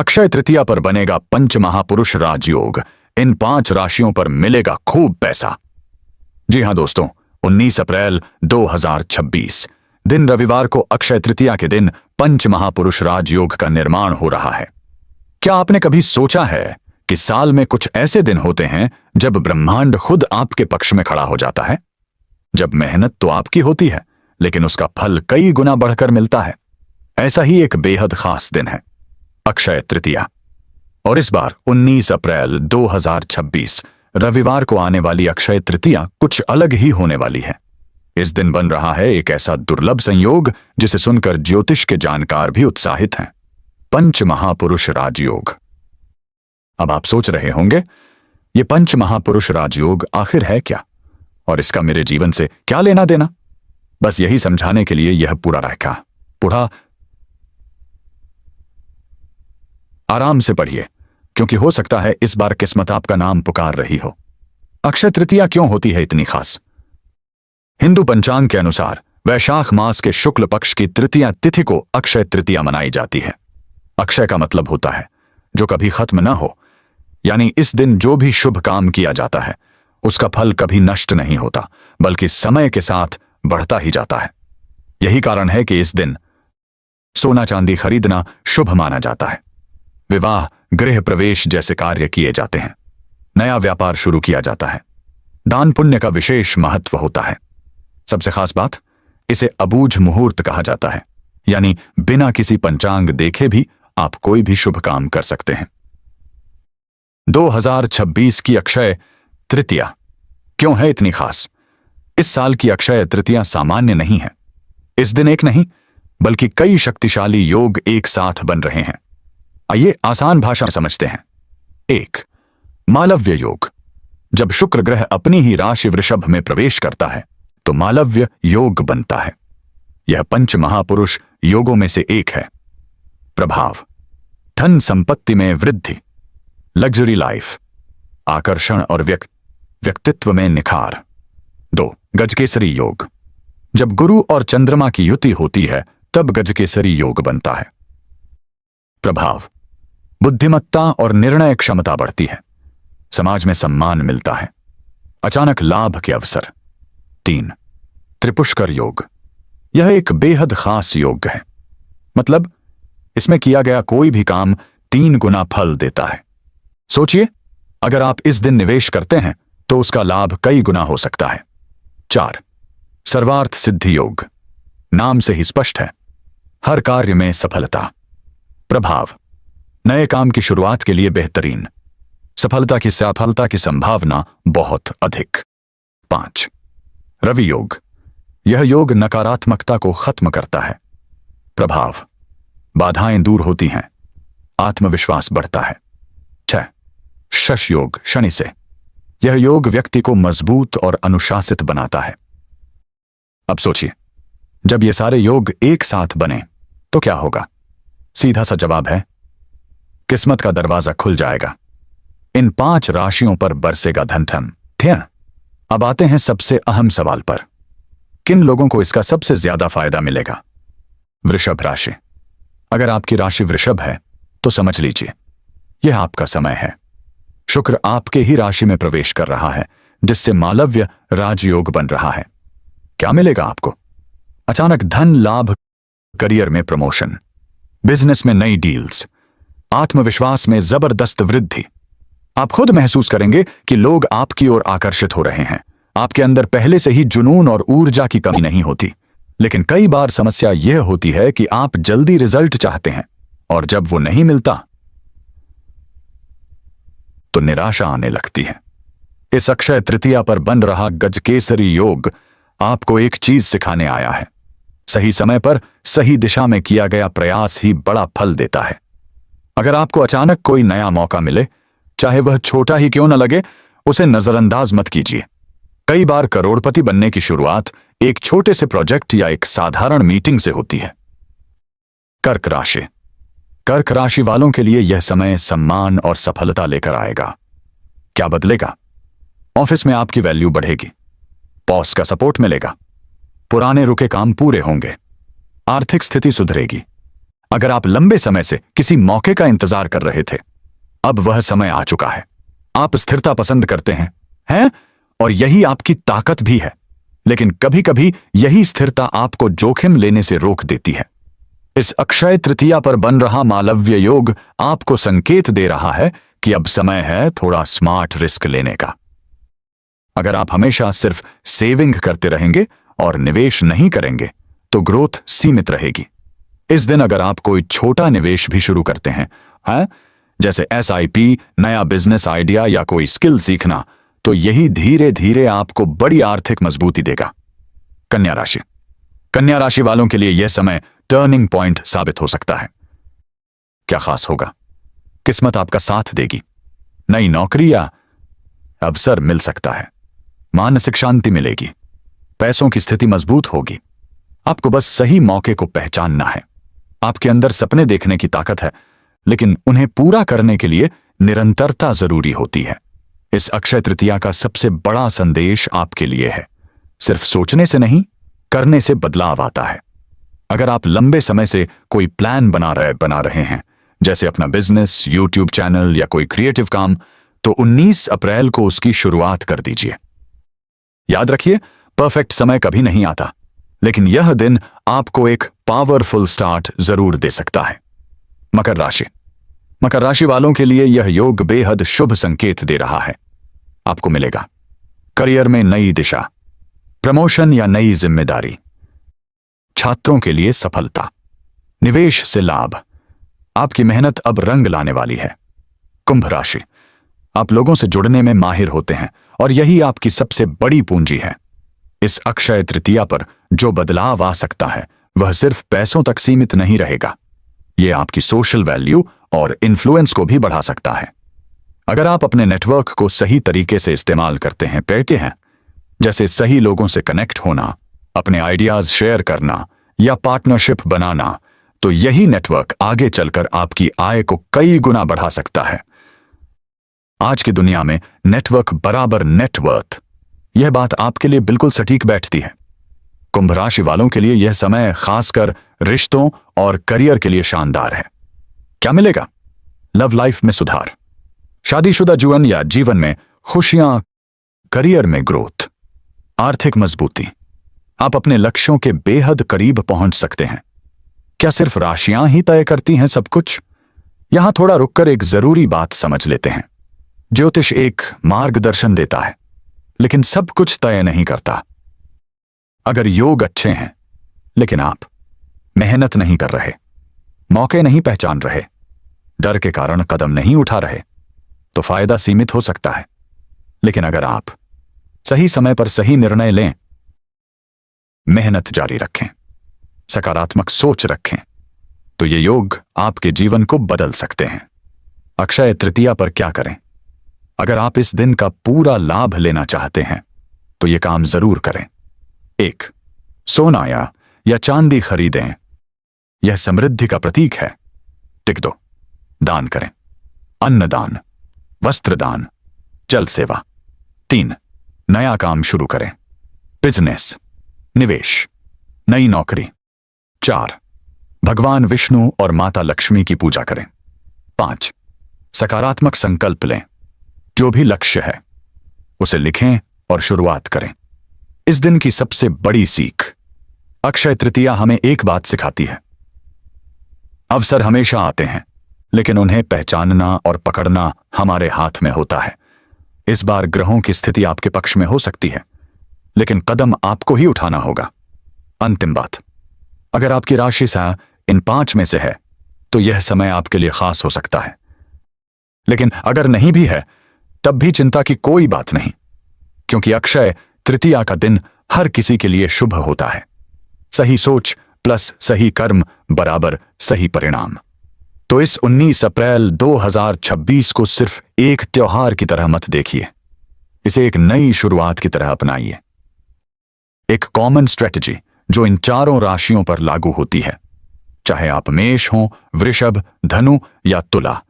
अक्षय तृतीया पर बनेगा पंच महापुरुष राजयोग। इन 5 राशियों पर मिलेगा खूब पैसा। जी हां दोस्तों, 19 अप्रैल 2026 दिन रविवार को अक्षय तृतीया के दिन पंच महापुरुष राजयोग का निर्माण हो रहा है। क्या आपने कभी सोचा है कि साल में कुछ ऐसे दिन होते हैं जब ब्रह्मांड खुद आपके पक्ष में खड़ा हो जाता है, जब मेहनत तो आपकी होती है लेकिन उसका फल कई गुना बढ़कर मिलता है। ऐसा ही एक बेहद खास दिन है अक्षय तृतीया। और इस बार 19 अप्रैल 2026 रविवार को आने वाली अक्षय तृतीया कुछ अलग ही होने वाली है। इस दिन बन रहा है एक ऐसा दुर्लभ संयोग जिसे सुनकर ज्योतिष के जानकार भी उत्साहित हैं, पंच महापुरुष राजयोग। अब आप सोच रहे होंगे ये पंच महापुरुष राजयोग आखिर है क्या और इसका मेरे जीवन से क्या लेना देना। बस यही समझाने के लिए यह पूरा रखा। पूरा आराम से पढ़िए क्योंकि हो सकता है इस बार किस्मत आपका नाम पुकार रही हो। अक्षय तृतीया क्यों होती है इतनी खास? हिंदू पंचांग के अनुसार वैशाख मास के शुक्ल पक्ष की तृतीया तिथि को अक्षय तृतीया मनाई जाती है। अक्षय का मतलब होता है जो कभी खत्म ना हो, यानी इस दिन जो भी शुभ काम किया जाता है उसका फल कभी नष्ट नहीं होता बल्कि समय के साथ बढ़ता ही जाता है। यही कारण है कि इस दिन सोना चांदी खरीदना शुभ माना जाता है। विवाह, गृह प्रवेश जैसे कार्य किए जाते हैं। नया व्यापार शुरू किया जाता है। दान पुण्य का विशेष महत्व होता है। सबसे खास बात, इसे अबूझ मुहूर्त कहा जाता है, यानी बिना किसी पंचांग देखे भी आप कोई भी शुभ काम कर सकते हैं। 2026 की अक्षय तृतीया क्यों है इतनी खास? इस साल की अक्षय तृतीया सामान्य नहीं है। इस दिन एक नहीं बल्कि कई शक्तिशाली योग एक साथ बन रहे हैं। आइए आसान भाषा में समझते हैं। 1. मालव्य योग। जब शुक्र ग्रह अपनी ही राशि वृषभ में प्रवेश करता है तो मालव्य योग बनता है। यह पंच महापुरुष योगों में से एक है। प्रभाव: धन संपत्ति में वृद्धि, लग्जरी लाइफ, आकर्षण और व्यक्तित्व में निखार। 2. गजकेसरी योग। जब गुरु और चंद्रमा की युति होती है तब गजकेसरी योग बनता है। प्रभाव: बुद्धिमत्ता और निर्णय क्षमता बढ़ती है। समाज में सम्मान मिलता है। अचानक लाभ के अवसर। 3. त्रिपुष्कर योग। यह एक बेहद खास योग है। मतलब इसमें किया गया कोई भी काम 3 गुना फल देता है। सोचिए, अगर आप इस दिन निवेश करते हैं तो उसका लाभ कई गुना हो सकता है। 4. सर्वार्थ सिद्धि योग। नाम से ही स्पष्ट है, हर कार्य में सफलता। प्रभाव: नए काम की शुरुआत के लिए बेहतरीन। सफलता की संभावना बहुत अधिक। 5. रवि योग। यह योग नकारात्मकता को खत्म करता है। प्रभाव: बाधाएं दूर होती हैं, आत्मविश्वास बढ़ता है। 6. शश योग, शनि से। यह योग व्यक्ति को मजबूत और अनुशासित बनाता है। अब सोचिए, जब ये सारे योग एक साथ बने तो क्या होगा? सीधा सा जवाब है, किस्मत का दरवाजा खुल जाएगा। इन 5 राशियों पर बरसेगा धन। अब आते हैं सबसे अहम सवाल पर, किन लोगों को इसका सबसे ज्यादा फायदा मिलेगा? वृषभ राशि। अगर आपकी राशि वृषभ है तो समझ लीजिए यह आपका समय है। शुक्र आपके ही राशि में प्रवेश कर रहा है जिससे मालव्य राजयोग बन रहा है। क्या मिलेगा आपको? अचानक धन लाभ, करियर में प्रमोशन, बिजनेस में नई डील्स, आत्मविश्वास में जबरदस्त वृद्धि। आप खुद महसूस करेंगे कि लोग आपकी ओर आकर्षित हो रहे हैं। आपके अंदर पहले से ही जुनून और ऊर्जा की कमी नहीं होती, लेकिन कई बार समस्या यह होती है कि आप जल्दी रिजल्ट चाहते हैं और जब वो नहीं मिलता तो निराशा आने लगती है। इस अक्षय तृतीया पर बन रहा गजकेसरी योग आपको एक चीज सिखाने आया है, सही समय पर सही दिशा में किया गया प्रयास ही बड़ा फल देता है। अगर आपको अचानक कोई नया मौका मिले, चाहे वह छोटा ही क्यों न लगे, उसे नजरअंदाज मत कीजिए। कई बार करोड़पति बनने की शुरुआत एक छोटे से प्रोजेक्ट या एक साधारण मीटिंग से होती है। कर्क राशि। कर्क राशि वालों के लिए यह समय सम्मान और सफलता लेकर आएगा। क्या बदलेगा? ऑफिस में आपकी वैल्यू बढ़ेगी, बॉस का सपोर्ट मिलेगा, पुराने रुके काम पूरे होंगे, आर्थिक स्थिति सुधरेगी, अगर आप लंबे समय से किसी मौके का इंतजार कर रहे थे, अब वह समय आ चुका है। आप स्थिरता पसंद करते हैं और यही आपकी ताकत भी है। लेकिन कभी कभी यही स्थिरता आपको जोखिम लेने से रोक देती है। इस अक्षय तृतीया पर बन रहा मालव्य योग आपको संकेत दे रहा है कि अब समय है थोड़ा स्मार्ट रिस्क लेने का। अगर आप हमेशा सिर्फ सेविंग करते रहेंगे और निवेश नहीं करेंगे तो ग्रोथ सीमित रहेगी। इस दिन अगर आप कोई छोटा निवेश भी शुरू करते हैं, जैसे SIP, नया बिजनेस आइडिया या कोई स्किल सीखना, तो यही धीरे धीरे आपको बड़ी आर्थिक मजबूती देगा। कन्या राशि। कन्या राशि वालों के लिए यह समय टर्निंग पॉइंट साबित हो सकता है। क्या खास होगा? किस्मत आपका साथ देगी। नई नौकरी या अवसर मिल सकता है। मानसिक शांति मिलेगी। पैसों की स्थिति मजबूत होगी। आपको बस सही मौके को पहचानना है। आपके अंदर सपने देखने की ताकत है, लेकिन उन्हें पूरा करने के लिए निरंतरता जरूरी होती है। इस अक्षय तृतीया का सबसे बड़ा संदेश आपके लिए है। सिर्फ सोचने से नहीं, करने से बदलाव आता है। अगर आप लंबे समय से कोई प्लान बना रहे हैं, जैसे अपना बिजनेस, YouTube चैनल या कोई क्रिएटिव काम, तो 19 अप्रैल को उसकी शुरुआत कर दीजिए। याद रखिए, परफेक्ट समय कभी नहीं आता, लेकिन यह दिन आपको एक पावरफुल स्टार्ट जरूर दे सकता है। मकर राशि। मकर राशि वालों के लिए यह योग बेहद शुभ संकेत दे रहा है। आपको मिलेगा करियर में नई दिशा, प्रमोशन या नई जिम्मेदारी। छात्रों के लिए सफलता, निवेश से लाभ। आपकी मेहनत अब रंग लाने वाली है। कुंभ राशि। आप लोगों से जुड़ने में माहिर होते हैं और यही आपकी सबसे बड़ी पूंजी है। इस अक्षय तृतीया पर जो बदलाव आ सकता है वह सिर्फ पैसों तक सीमित नहीं रहेगा। यह आपकी सोशल वैल्यू और इन्फ्लुएंस को भी बढ़ा सकता है। अगर आप अपने नेटवर्क को सही तरीके से इस्तेमाल करते हैं, जैसे सही लोगों से कनेक्ट होना, अपने आइडियाज शेयर करना या पार्टनरशिप बनाना, तो यही नेटवर्क आगे चलकर आपकी आय को कई गुना बढ़ा सकता है। आज की दुनिया में नेटवर्क बराबर नेटवर्थ, यह बात आपके लिए बिल्कुल सटीक बैठती है। कुंभ राशि वालों के लिए यह समय खासकर रिश्तों और करियर के लिए शानदार है। क्या मिलेगा? लव लाइफ में सुधार, शादीशुदा जीवन या जीवन में खुशियां, करियर में ग्रोथ, आर्थिक मजबूती। आप अपने लक्ष्यों के बेहद करीब पहुंच सकते हैं। क्या सिर्फ राशियां ही तय करती हैं सब कुछ? यहां थोड़ा रुककर एक जरूरी बात समझ लेते हैं। ज्योतिष एक मार्गदर्शन देता है, लेकिन सब कुछ तय नहीं करता। अगर योग अच्छे हैं लेकिन आप मेहनत नहीं कर रहे, मौके नहीं पहचान रहे, डर के कारण कदम नहीं उठा रहे, तो फायदा सीमित हो सकता है। लेकिन अगर आप सही समय पर सही निर्णय लें, मेहनत जारी रखें, सकारात्मक सोच रखें, तो ये योग आपके जीवन को बदल सकते हैं। अक्षय तृतीया पर क्या करें? अगर आप इस दिन का पूरा लाभ लेना चाहते हैं तो ये काम जरूर करें। 1. सोना या चांदी खरीदें। यह समृद्धि का प्रतीक है। टिक दो। दान करें। अन्नदान, वस्त्रदान, जल सेवा। 3. नया काम शुरू करें। बिजनेस, निवेश, नई नौकरी। 4. भगवान विष्णु और माता लक्ष्मी की पूजा करें। 5. सकारात्मक संकल्प लें। जो भी लक्ष्य है उसे लिखें और शुरुआत करें। इस दिन की सबसे बड़ी सीख, अक्षय तृतीया हमें एक बात सिखाती है। अवसर हमेशा आते हैं, लेकिन उन्हें पहचानना और पकड़ना हमारे हाथ में होता है। इस बार ग्रहों की स्थिति आपके पक्ष में हो सकती है, लेकिन कदम आपको ही उठाना होगा। अंतिम बात, अगर आपकी राशि सा इन 5 में से है तो यह समय आपके लिए खास हो सकता है। लेकिन अगर नहीं भी है तब भी चिंता की कोई बात नहीं, क्योंकि अक्षय तृतीया का दिन हर किसी के लिए शुभ होता है। सही सोच प्लस सही कर्म बराबर सही परिणाम। तो इस 19 अप्रैल 2026 को सिर्फ एक त्योहार की तरह मत देखिए, इसे एक नई शुरुआत की तरह अपनाइए। एक कॉमन स्ट्रेटजी जो इन चारों राशियों पर लागू होती है, चाहे आप मेष हों, वृषभ, धनु या तुला।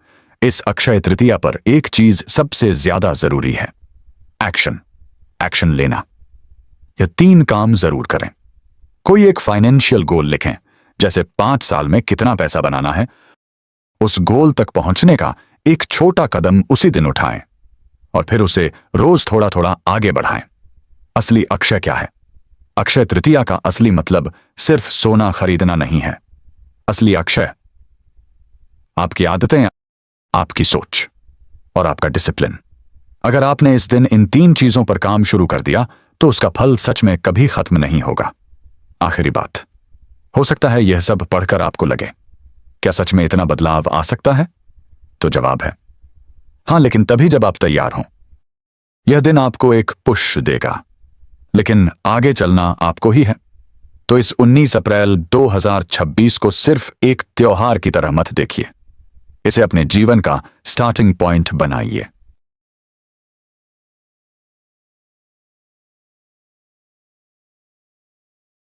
इस अक्षय तृतीया पर एक चीज सबसे ज्यादा जरूरी है, एक्शन लेना। यह 3 काम जरूर करें। कोई एक फाइनेंशियल गोल लिखें, जैसे 5 साल में कितना पैसा बनाना है, उस गोल तक पहुंचने का एक छोटा कदम उसी दिन उठाएं और फिर उसे रोज थोड़ा थोड़ा आगे बढ़ाएं। असली अक्षय क्या है? अक्षय तृतीया का असली मतलब सिर्फ सोना खरीदना नहीं है। असली अक्षय आपकी आदतें, आपकी सोच और आपका डिसिप्लिन। अगर आपने इस दिन इन 3 चीजों पर काम शुरू कर दिया तो उसका फल सच में कभी खत्म नहीं होगा। आखिरी बात, हो सकता है यह सब पढ़कर आपको लगे, क्या सच में इतना बदलाव आ सकता है? तो जवाब है हां, लेकिन तभी जब आप तैयार हों। यह दिन आपको एक पुश देगा, लेकिन आगे चलना आपको ही है। तो इस 19 अप्रैल 2026 को सिर्फ एक त्योहार की तरह मत देखिए, इसे अपने जीवन का स्टार्टिंग पॉइंट बनाइए।